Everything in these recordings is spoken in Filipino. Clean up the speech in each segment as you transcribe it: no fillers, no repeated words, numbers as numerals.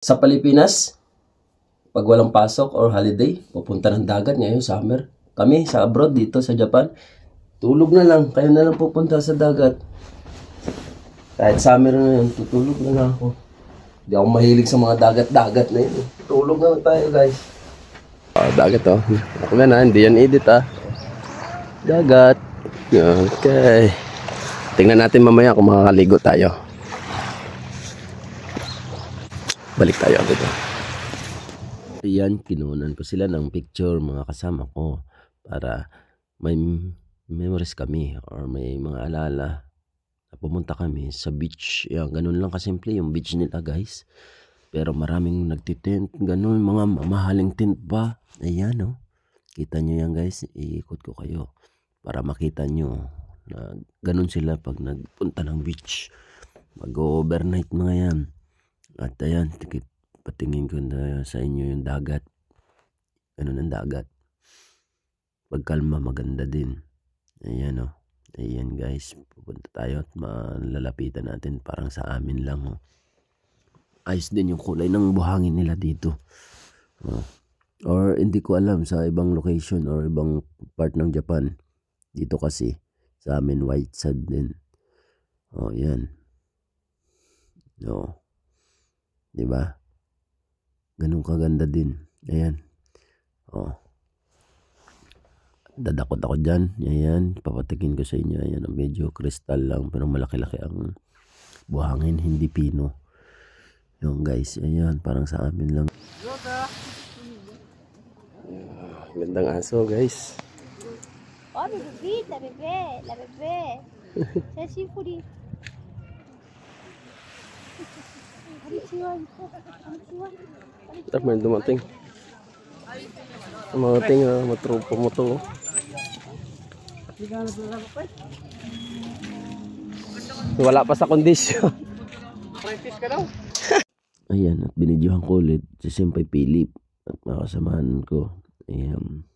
Sa Pilipinas, pag walang pasok or holiday, pupunta ng dagat ngayon, summer. Kami sa abroad, dito sa Japan, tulog na lang. Kayo na lang pupunta sa dagat. Kahit summer na yun, tutulog na lang ako. Hindi ako mahilig sa mga dagat-dagat na yun. Tulog na lang tayo, guys. Dagat oh. Ako na, hindi yan edit Dagat. Okay. Tingnan natin mamaya kung makakaligo tayo. Balik tayo dito. Ayan, kinunan ko sila ng picture mga kasama ko para may memories kami or may mga alala na pumunta kami sa beach. Ayan, ganun lang kasimple yung beach nila, guys. Pero maraming nagtitent, ganun, mga mamahaling tent pa. Ayan, oh. Kita nyo yan, guys. Iikot ko kayo para makita nyo na ganun sila pag nagpunta ng beach. Mag-overnight mga yan. At ayan, patingin ko na sa inyo yung dagat. Ganun ang dagat. Pagkalma, maganda din. Ayan o. Ayan guys, pupunta tayo at malalapitan natin parang sa amin lang. Ayos din yung kulay ng buhangin nila dito. Or hindi ko alam sa ibang location or ibang part ng Japan. Dito kasi sa amin white sand din. Yan. Diba? Ganun kaganda din. Ayan. Dadakot ako dyan. Ayan. Papatikin ko sa inyo. Ayan. Medyo kristal lang. Pero malaki-laki ang buhangin. Hindi pino. Yung guys. Ayan. Parang sa amin lang. Gandang aso guys. Oh, bebe. La bebe. Ceci furi. Tapos may dumating. Dumating matrupo mo to. Wala pa sa kondisyon. Practice ka daw. Ayan, at binidyohan ko ulit si Senpai Philip at makasamahan ko. Ayan.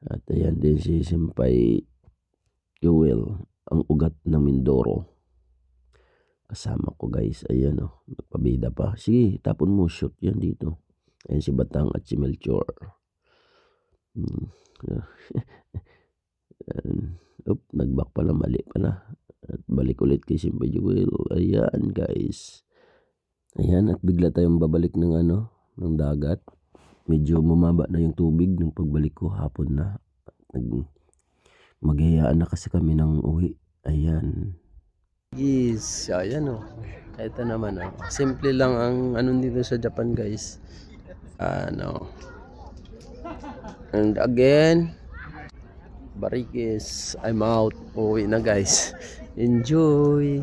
At ayan din si Senpai Joel, ang ugat ng Mindoro. Kasama ko guys. Ayan o. Nagpabida pa. Sige, tapon mo. Shoot yan dito. Ayan si Batang at si Melchor. Nagback pala. Mali pala. At balik ulit kay Senpai Joel. Ayan guys. Ayan. At bigla tayong babalik ng ng dagat. Medyo bumaba na yung tubig ng pagbalik ko. Hapon na. Maghihayaan na kasi kami ng uwi. Ayan. Yes, ayan o. Ito naman o. Simple lang ang dito sa Japan guys. And again, Barikis, I'm out. Uwi na guys. Enjoy.